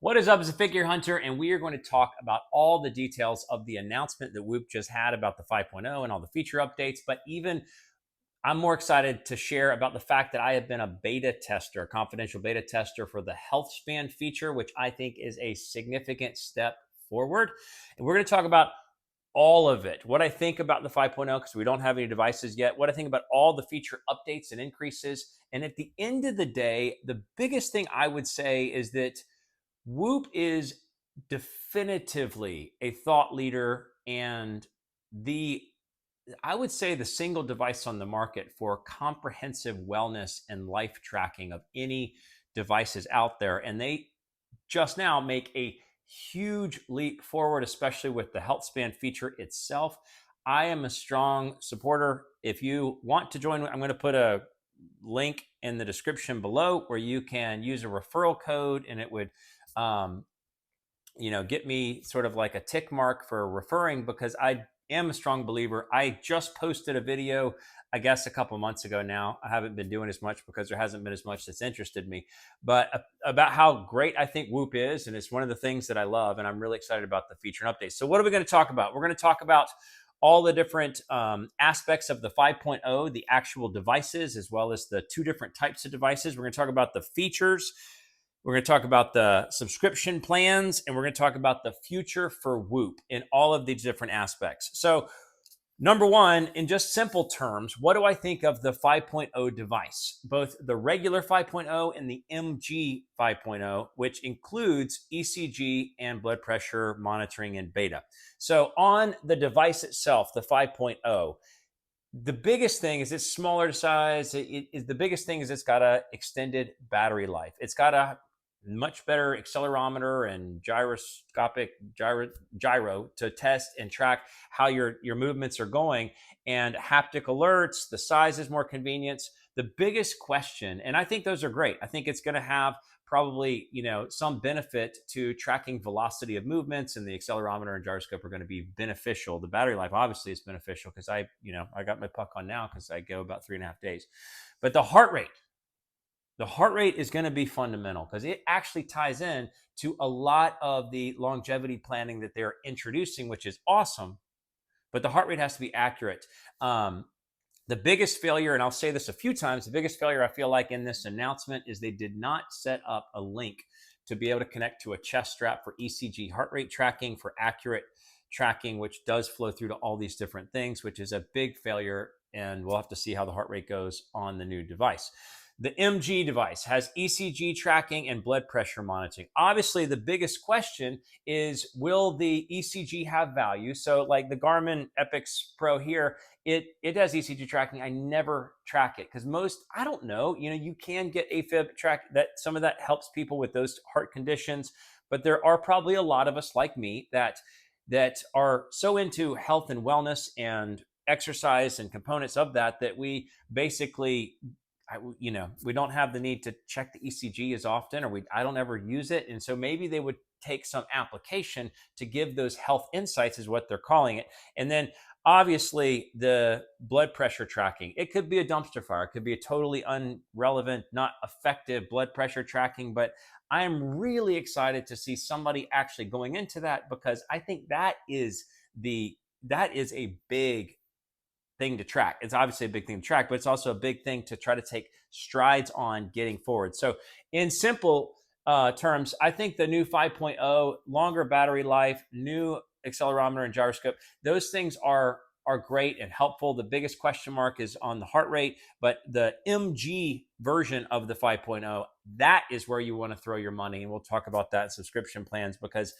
What is up? It's a Figure Hunter, and we are going to talk about all the details of the announcement that Whoop just had about the 5.0 and all the feature updates. But even I'm more excited to share about the fact that I have been a beta tester, a confidential beta tester for the Healthspan feature, which I think is a significant step forward. And we're going to talk about all of it, what I think about the 5.0, because we don't have any devices yet, what I think about all the feature updates and increases. And at the end of the day, the biggest thing I would say is that Whoop is definitively a thought leader and the I would say the single device on the market for comprehensive wellness and life tracking of any devices out there. And they just now make a huge leap forward, especially with the Healthspan feature itself. I am a strong supporter. If you want to join, I'm going to put a link in the description below where you can use a referral code, and it would um, get me sort of like a tick mark for referring, because I am a strong believer. I just posted a video, I guess a couple months ago now. I haven't been doing as much because there hasn't been as much that's interested me, but about how great I think Whoop is. And it's one of the things that I love. And I'm really excited about the feature and updates. So what are we going to talk about? We're going to talk about all the different aspects of the 5.0, the actual devices, as well as the two different types of devices. We're going to talk about the features. We're going to talk about the subscription plans, and we're going to talk about the future for Whoop in all of these different aspects. So, number one, in just simple terms, what do I think of the 5.0 device? Both the regular 5.0 and the MG 5.0, which includes ECG and blood pressure monitoring in beta. So, on the device itself, the 5.0, the biggest thing is it's smaller size. The biggest thing is it's got a extended battery life. It's got a much better accelerometer and gyro to test and track how your movements are going, and haptic alerts. The size is more convenient. The biggest question, and I think those are great. I think it's going to have probably some benefit to tracking velocity of movements, and the accelerometer and gyroscope are going to be beneficial. The battery life obviously is beneficial because I got my puck on now because I go about 3.5 days. But the heart rate is going to be fundamental because it actually ties in to a lot of the longevity planning that they're introducing, which is awesome. But the heart rate has to be accurate. The biggest failure, and I'll say this a few times, the biggest failure I feel like in this announcement is they did not set up a link to be able to connect to a chest strap for ECG heart rate tracking, for accurate tracking, which does flow through to all these different things, which is a big failure. And we'll have to see how the heart rate goes on the new device. The MG device has ECG tracking and blood pressure monitoring. Obviously, the biggest question is, will the ECG have value? So like the Garmin Epix Pro here, it has ECG tracking. I never track it because I don't know, you can get AFib track, that some of that helps people with those heart conditions, but there are probably a lot of us like me that are so into health and wellness and exercise and components of that we basically we don't have the need to check the ECG as often, or I don't ever use it. And so maybe they would take some application to give those health insights, is what they're calling it. And then obviously the blood pressure tracking, it could be a dumpster fire. It could be a totally irrelevant, not effective blood pressure tracking, but I am really excited to see somebody actually going into that, because I think that is a big thing to track. It's obviously a big thing to track, but it's also a big thing to try to take strides on getting forward. So in simple terms, I think the new 5.0, longer battery life, new accelerometer and gyroscope, those things are great and helpful. The biggest question mark is on the heart rate, but the MG version of the 5.0, that is where you want to throw your money. And we'll talk about that in subscription plans, because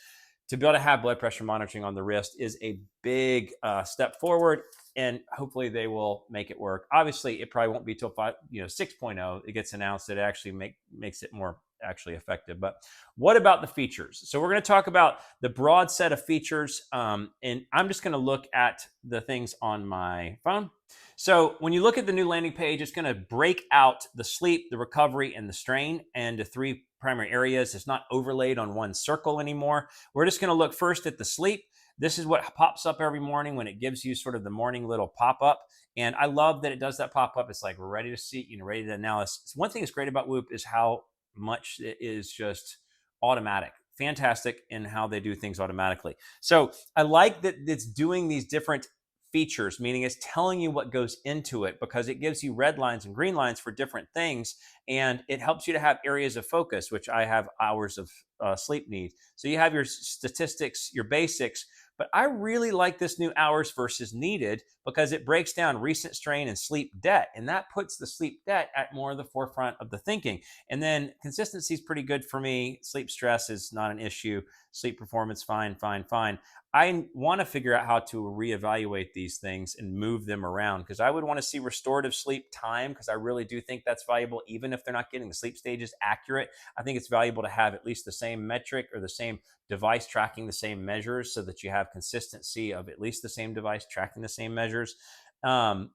to be able to have blood pressure monitoring on the wrist is a big step forward, and hopefully they will make it work. Obviously, it probably won't be till 6.0 it gets announced that it actually makes it more actually effective. But what about the features? So we're going to talk about the broad set of features, and I'm just going to look at the things on my phone. So when you look at the new landing page, it's going to break out the sleep, the recovery, and the strain into three primary areas. It's not overlaid on one circle anymore. We're just going to look first at the sleep. This is what pops up every morning when it gives you sort of the morning little pop-up. And I love that it does that pop-up. It's like, we're ready to see, ready to analyze. So one thing that's great about Whoop is how much it is just automatic. fantastic in how they do things automatically. So I like that it's doing these different features, meaning it's telling you what goes into it because it gives you red lines and green lines for different things. And it helps you to have areas of focus, which I have hours of sleep needs. So you have your statistics, your basics, but I really like this new hours versus needed because it breaks down recent strain and sleep debt. And that puts the sleep debt at more of the forefront of the thinking. And then consistency is pretty good for me. Sleep stress is not an issue. Sleep performance, fine, fine, fine. I want to figure out how to reevaluate these things and move them around because I would want to see restorative sleep time because I really do think that's valuable, even if they're not getting the sleep stages accurate. I think it's valuable to have at least the same metric or the same device tracking the same measures so that you have consistency of at least the same device tracking the same measures. And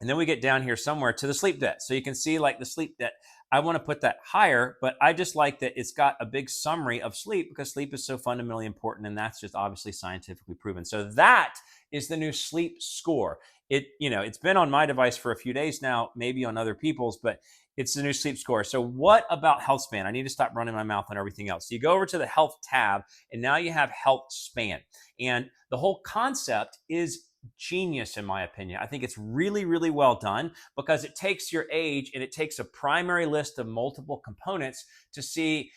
then we get down here somewhere to the sleep debt. So you can see like the sleep debt, I want to put that higher, but I just like that it's got a big summary of sleep because sleep is so fundamentally important. And that's just obviously scientifically proven. So that is the new sleep score. It's been on my device for a few days now, maybe on other people's, but it's the new sleep score. So what about Healthspan? I need to stop running my mouth on everything else. So you go over to the health tab and now you have Healthspan. And the whole concept is genius in my opinion. I think it's really, really well done because it takes your age and it takes a primary list of multiple components to see,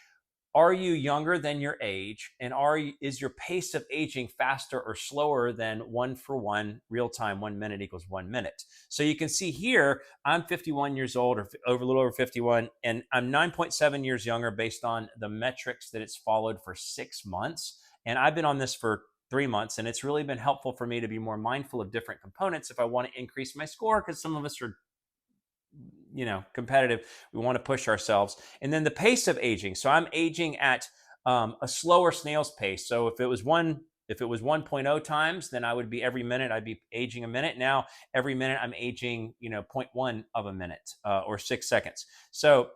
are you younger than your age, and is your pace of aging faster or slower than 1-for-1 real time 1 minute equals 1 minute. So you can see here I'm 51 years old or over a little over 51, and I'm 9.7 years younger based on the metrics that it's followed for 6 months, and I've been on this for 3 months, and it's really been helpful for me to be more mindful of different components if I want to increase my score, because some of us are competitive. We want to push ourselves. And then the pace of aging. So I'm aging at a slower snail's pace. So if it was 1.0 times, then I would be every minute I'd be aging a minute. Now every minute I'm aging 0.1 of a minute or 6 seconds. So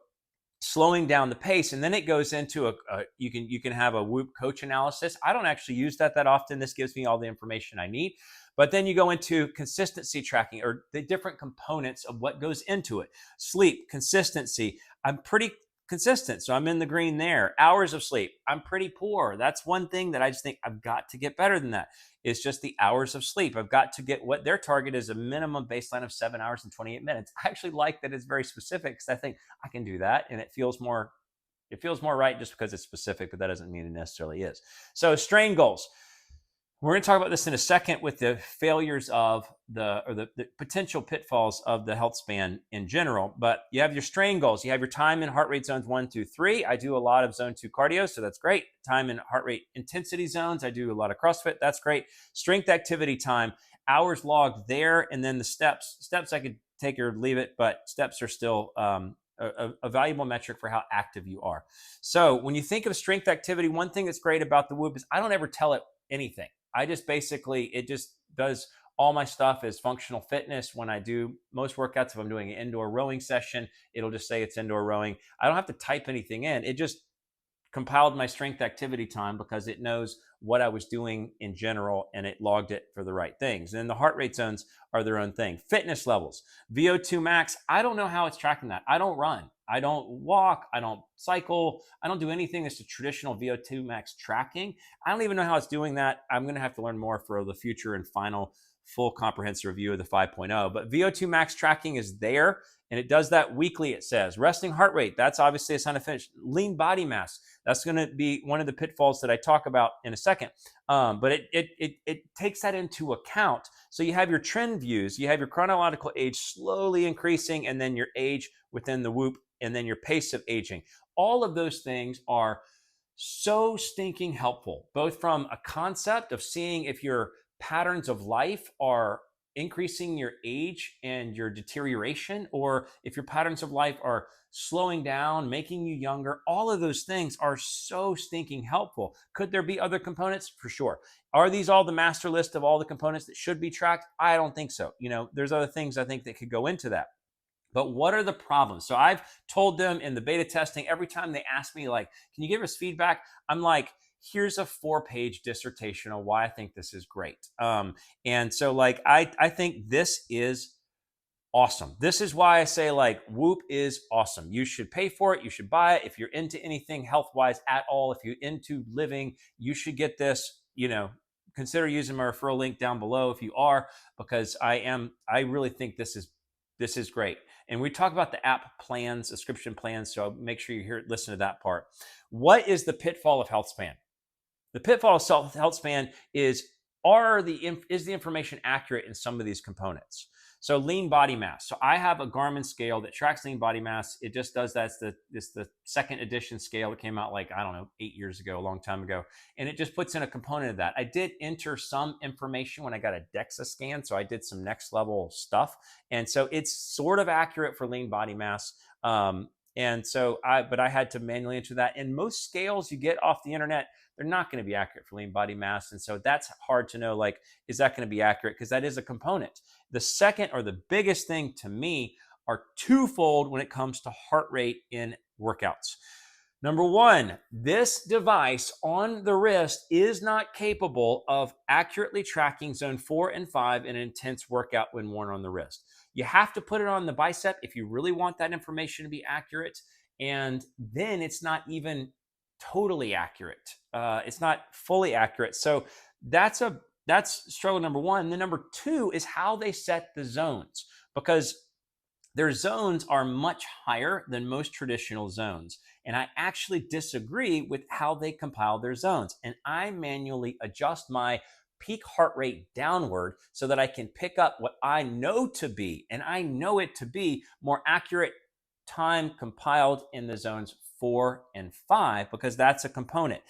slowing down the pace, and then it goes into you can have a Whoop coach analysis. I don't actually use that often. This gives me all the information I need. But then you go into consistency tracking, or the different components of what goes into it. Sleep, consistency. I'm pretty consistent, so I'm in the green there. Hours of sleep, I'm pretty poor. That's one thing that I just think I've got to get better than that. It's just the hours of sleep. I've got to get what their target is, a minimum baseline of 7 hours and 28 minutes. I actually like that it's very specific because I think I can do that, and it feels more right just because it's specific, but that doesn't mean it necessarily is. So strain goals. We're going to talk about this in a second with the failures of the potential pitfalls of the Healthspan in general. But you have your strain goals. You have your time in heart rate zones 1, 2, 3. I do a lot of zone 2 cardio, so that's great. Time in heart rate intensity zones. I do a lot of CrossFit. That's great. Strength activity time, hours logged there, and then the steps. Steps I could take or leave it, but steps are still a valuable metric for how active you are. So when you think of strength activity, one thing that's great about the Whoop is I don't ever tell it anything. I just it just does all my stuff as functional fitness. When I do most workouts, if I'm doing an indoor rowing session, it'll just say it's indoor rowing. I don't have to type anything in. It just compiled my strength activity time because it knows what I was doing in general, and it logged it for the right things. And then the heart rate zones are their own thing. Fitness levels, VO2 max. I don't know how it's tracking that. I don't run. I don't walk. I don't cycle. I don't do anything that's a traditional VO2 max tracking. I don't even know how it's doing that. I'm going to have to learn more for the future and final full comprehensive review of the 5.0. But VO2 max tracking is there, and it does that weekly, it says. Resting heart rate, that's obviously a sign of finish. Lean body mass, that's going to be one of the pitfalls that I talk about in a second. But it takes that into account. So you have your trend views, you have your chronological age slowly increasing, and then your age within the Whoop, and then your pace of aging. All of those things are so stinking helpful, both from a concept of seeing if your patterns of life are increasing your age and your deterioration, or if your patterns of life are slowing down, making you younger. All of those things are so stinking helpful. Could there be other components? For sure. Are these all the master list of all the components that should be tracked? I don't think so. There's other things I think that could go into that. But what are the problems? So I've told them in the beta testing, every time they ask me, like, can you give us feedback? I'm like, here's a 4-page dissertation on why I think this is great. And so, like, I think this is awesome. This is why I say like Whoop is awesome. You should pay for it. You should buy it. If you're into anything health wise at all, if you're into living, you should get this. Consider using my referral link down below if you are, because I really think this is great. And we talk about the app plans, subscription plans. So make sure you listen to that part. What is the pitfall of Healthspan? The pitfall of Healthspan is is the information accurate in some of these components? So lean body mass. So I have a Garmin scale that tracks lean body mass. It just does that. It's the second edition scale. It came out like, I don't know, 8 years ago, a long time ago. And it just puts in a component of that. I did enter some information when I got a DEXA scan. So I did some next level stuff. And so it's sort of accurate for lean body mass. But I had to manually enter that. And most scales you get off the internet, they're not going to be accurate for lean body mass. And so that's hard to know, like, is that going to be accurate? Because that is a component. The second, or the biggest thing to me, are twofold when it comes to heart rate in workouts. Number one, this device on the wrist is not capable of accurately tracking zone 4 and 5 in an intense workout when worn on the wrist. You have to put it on the bicep if you really want that information to be accurate. And then it's not even totally accurate. It's not fully accurate. So that's struggle number one. And then number two is how they set the zones, because their zones are much higher than most traditional zones. And I actually disagree with how they compile their zones. And I manually adjust my peak heart rate downward so that I can pick up what I know to be, and I know it to be more accurate time compiled in the zones 4 and 5, because that's a component.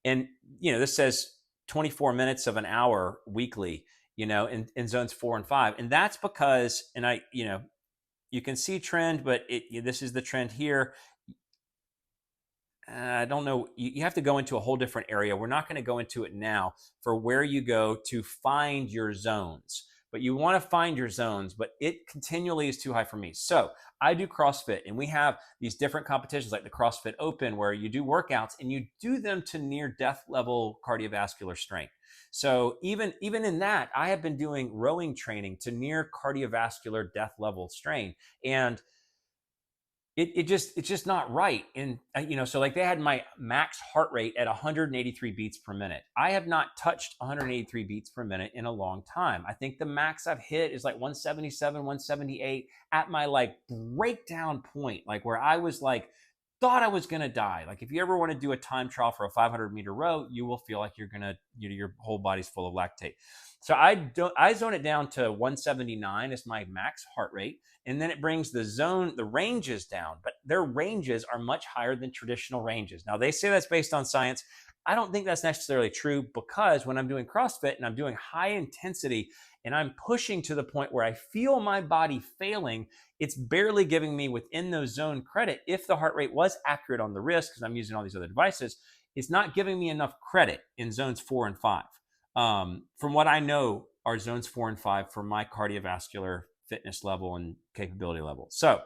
And, this says 24 minutes of an hour weekly, in zones 4 and 5. And that's because, and you can see trend, but this is the trend here. I don't know. You have to go into a whole different area. We're not going to go into it now for where you go to find your zones. But you want to find your zones, but it continually is too high for me. So I do CrossFit, and we have these different competitions like the CrossFit Open, where you do workouts and you do them to near death level cardiovascular strength. So even in that, I have been doing rowing training to near cardiovascular death level strain. And it's just not right. And so like they had my max heart rate at 183 beats per minute. I have not touched 183 beats per minute in a long time. I think the max I've hit is like 177, 178 at my like breakdown point, like where I was like, thought I was going to die. Like if you ever want to do a time trial for a 500-meter row, you will feel like you're going to, your whole body's full of lactate. So I zone it down to 179 as my max heart rate. And then it brings the ranges down, but their ranges are much higher than traditional ranges. Now they say that's based on science. I don't think that's necessarily true, because when I'm doing CrossFit and I'm doing high intensity and I'm pushing to the point where I feel my body failing, it's barely giving me within those zone credit. If the heart rate was accurate on the wrist, because I'm using all these other devices, it's not giving me enough credit in zones 4 and 5. From what I know are zones 4 and 5 for my cardiovascular fitness level and capability level. So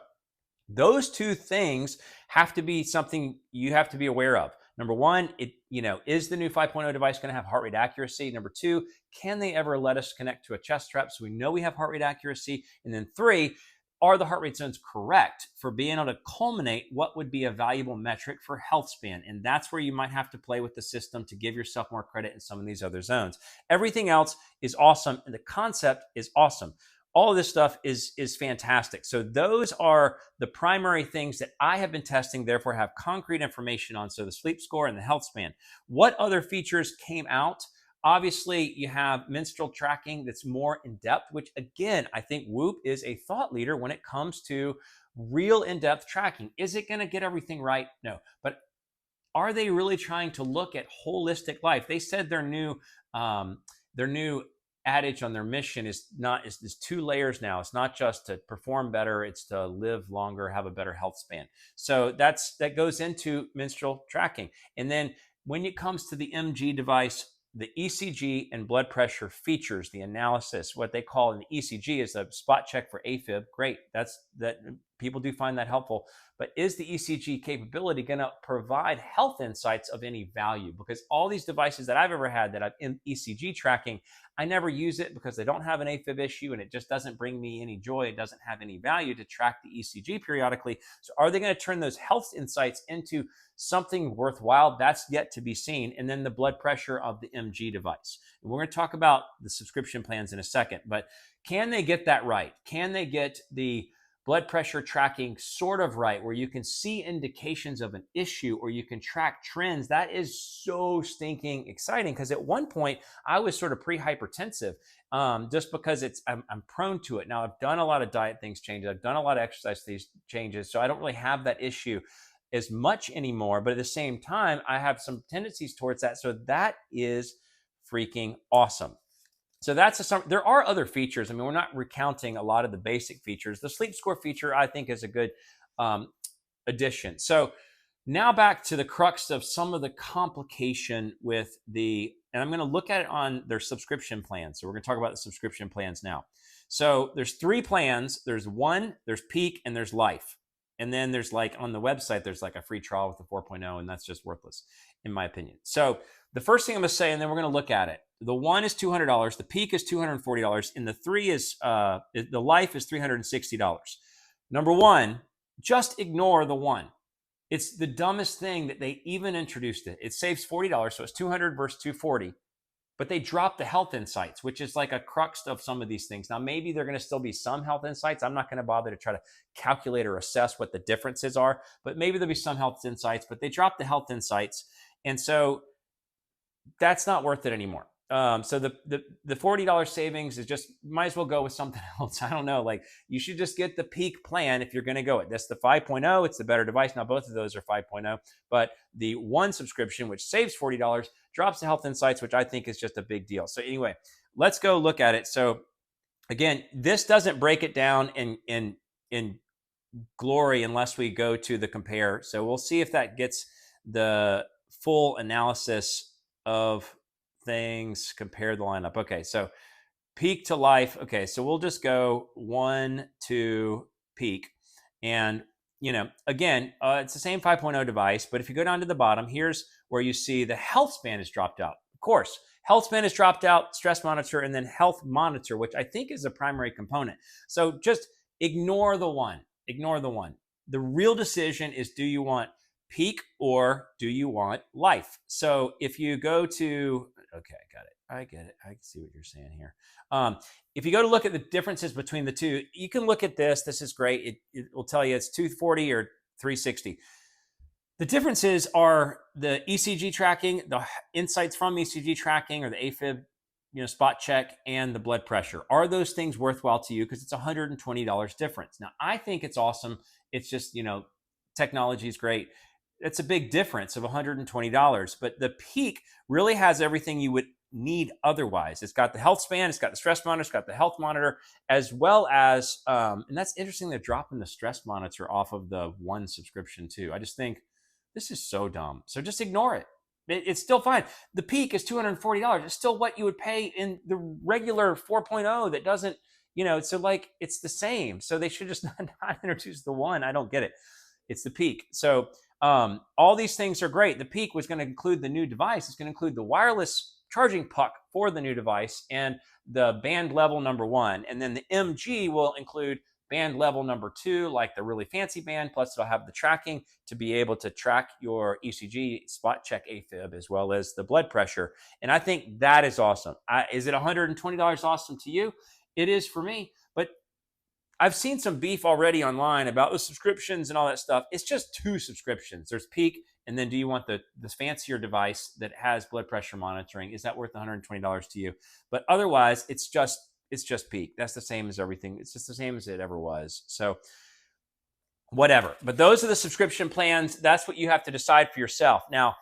those two things have to be something you have to be aware of. Number one, is the new 5.0 device going to have heart rate accuracy? Number two, can they ever let us connect to a chest strap so we know we have heart rate accuracy? And then three, are the heart rate zones correct for being able to culminate what would be a valuable metric for Healthspan? And that's where you might have to play with the system to give yourself more credit in some of these other zones. Everything else is awesome, and the concept is awesome. All of this stuff is fantastic. So those are the primary things that I have been testing, therefore have concrete information on. So the sleep score and the Healthspan. What other features came out? Obviously, you have menstrual tracking that's more in depth, which again, I think Whoop is a thought leader when it comes to real in-depth tracking. Is it going to get everything right? No. But are they really trying to look at holistic life? They said their new adage on their mission is 2 layers now. It's not just to perform better, it's to live longer, have a better health span. So that goes into menstrual tracking. And then when it comes to the MG device, the ECG and blood pressure features, the analysis, what they call an ECG is a spot check for AFib. Great. That people do find that helpful. But is the ECG capability going to provide health insights of any value? Because all these devices that I've ever had that I've in ECG tracking, I never use it because they don't have an AFib issue and it just doesn't bring me any joy. It doesn't have any value to track the ECG periodically. So are they going to turn those health insights into something worthwhile? That's yet to be seen. And then the blood pressure of the MG device. And we're going to talk about the subscription plans in a second, but can they get that right? Can they get the blood pressure tracking sort of right, where you can see indications of an issue or you can track trends? That is so stinking exciting, because at one point I was sort of pre-hypertensive, just because I'm prone to it. Now I've done a lot of diet things changes. I've done a lot of exercise things changes. So I don't really have that issue as much anymore. But at the same time, I have some tendencies towards that. So that is freaking awesome. So there are other features. I mean, we're not recounting a lot of the basic features. The sleep score feature, I think, is a good addition. So now back to the crux of some of the complication with and I'm going to look at it on their subscription plans. So we're going to talk about the subscription plans now. So there's 3 plans. There's One, there's Peak, and there's Life. And then there's on the website, there's a free trial with the 4.0, and that's just worthless, in my opinion. So the first thing I'm going to say, and then we're going to look at it. The One is $200, the Peak is $240, and the 3 is the Life is $360. Number one, just ignore the One. It's the dumbest thing that they even introduced it. It saves $40, so it's $200 versus $240. But they dropped the health insights, which is a crux of some of these things. Now, maybe there are going to still be some health insights. I'm not going to bother to try to calculate or assess what the differences are, but maybe there'll be some health insights. But they dropped the health insights, and so that's not worth it anymore. So the $40 savings is just, might as well go with something else. I don't know. You should just get the Peak plan if you're going to go it. That's the 5.0. It's the better device. Now, both of those are 5.0, but the One subscription, which saves $40, drops the health insights, which I think is just a big deal. So anyway, let's go look at it. So again, this doesn't break it down in glory unless we go to the compare. So we'll see if that gets the full analysis of things, compare the lineup. Okay, so Peak to Life. Okay, so we'll just go One to Peak. And, again, it's the same 5.0 device, but if you go down to the bottom, here's where you see the Healthspan has dropped out. Of course, Healthspan has dropped out, stress monitor, and then health monitor, which I think is a primary component. So just ignore the One. Ignore the One. The real decision is, do you want Peak or do you want Life? So if you go to, okay, I got it. I get it. I can see what you're saying here. If you go to look at the differences between the two, you can look at this. This is great. It will tell you it's 240 or 360. The differences are the ECG tracking, the insights from ECG tracking, or the AFib, spot check, and the blood pressure. Are those things worthwhile to you? Because it's $120 difference. Now, I think it's awesome. It's just, technology is great. It's a big difference of $120, but the Peak really has everything you would need otherwise. It's got the Healthspan, it's got the stress monitor, it's got the health monitor, as well as, and that's interesting, they're dropping the stress monitor off of the One subscription too. I just think this is so dumb. So just ignore it. It's still fine. The Peak is $240. It's still what you would pay in the regular 4.0 that doesn't, so it's the same. So they should just not introduce the One. I don't get it. It's the Peak. So all these things are great. The Peak was going to include the new device. It's going to include the wireless charging puck for the new device and the band level number 1. And then the MG will include band level number 2, like the really fancy band. Plus, it'll have the tracking to be able to track your ECG, spot check AFib, as well as the blood pressure. And I think that is awesome. Is it $120 awesome to you? It is for me. But I've seen some beef already online about the subscriptions and all that stuff. It's just 2 subscriptions. There's Peak, and then do you want the fancier device that has blood pressure monitoring? Is that worth $120 to you? But otherwise, it's just Peak. That's the same as everything. It's just the same as it ever was. So whatever. But those are the subscription plans. That's what you have to decide for yourself. Now,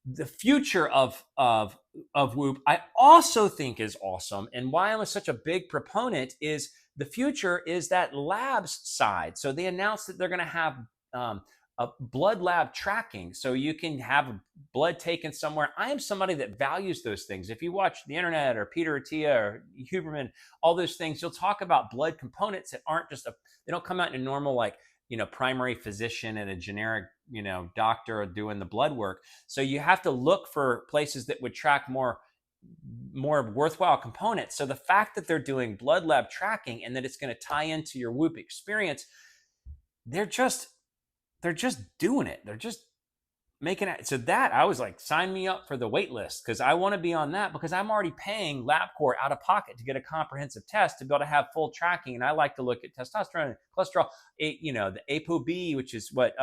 the future of Whoop, I also think is awesome. And why I'm such a big proponent is the future is that labs side. So they announced that they're going to have a blood lab tracking. So you can have blood taken somewhere. I am somebody that values those things. If you watch the internet or Peter Attia or Huberman, all those things, you'll talk about blood components that aren't just they don't come out in a normal primary physician and a generic, doctor doing the blood work. So you have to look for places that would track more worthwhile components. So the fact that they're doing blood lab tracking and that it's going to tie into your Whoop experience, they're just doing it. They're just making it. So that I was like, sign me up for the wait list, because I want to be on that, because I'm already paying LabCorp out of pocket to get a comprehensive test to be able to have full tracking. And I like to look at testosterone and cholesterol, the ApoB, which is what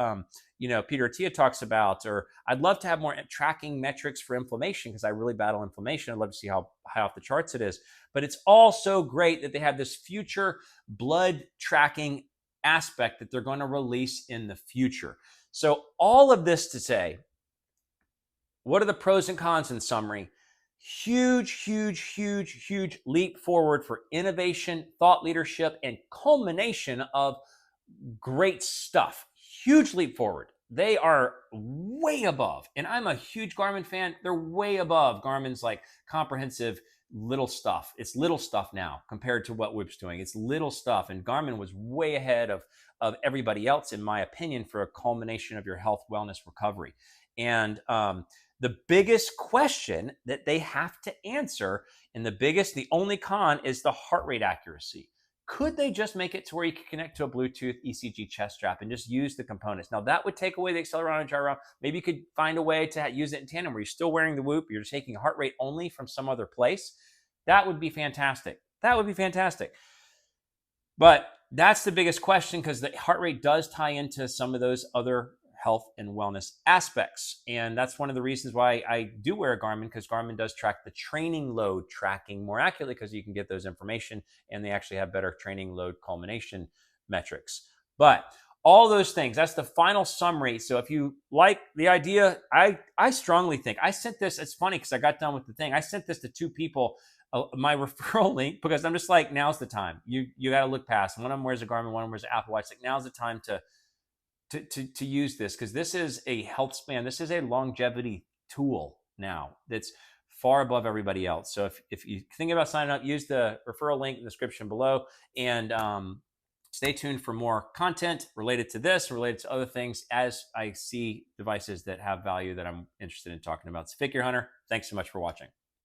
Peter Attia talks about. Or I'd love to have more tracking metrics for inflammation, because I really battle inflammation. I'd love to see how high off the charts it is. But it's all so great that they have this future blood tracking aspect that they're going to release in the future. So all of this to say, what are the pros and cons in summary? Huge, huge, huge, huge leap forward for innovation, thought leadership, and culmination of great stuff. Huge leap forward. They are way above, and I'm a huge Garmin fan. They're way above Garmin's like comprehensive little stuff. It's little stuff now compared to what Whoop's doing. It's little stuff, and Garmin was way ahead of everybody else, in my opinion, for a culmination of your health, wellness, recovery. And the biggest question that they have to answer, and the only con, is the heart rate accuracy. Could they just make it to where you can connect to a Bluetooth ECG chest strap and just use the components? Now, that would take away the accelerometer and gyro. Maybe you could find a way to use it in tandem where you're still wearing the Whoop, you're just taking heart rate only from some other place. That would be fantastic. But that's the biggest question, because the heart rate does tie into some of those other health and wellness aspects. And that's one of the reasons why I do wear a Garmin, because Garmin does track the training load tracking more accurately, because you can get those information, and they actually have better training load culmination metrics. But all those things, that's the final summary. So if you like the idea, I strongly think, I sent this, it's funny because I got done with the thing. I sent this to 2 people, my referral link, because I'm just like, now's the time. You got to look past. One of them wears a Garmin, one of them wears an Apple Watch. Like, now's the time to use this, because this is a Healthspan. This is a longevity tool now that's far above everybody else. So if you think about signing up, use the referral link in the description below, and stay tuned for more content related to this, related to other things, as I see devices that have value that I'm interested in talking about. So Figure Hunter, thanks so much for watching.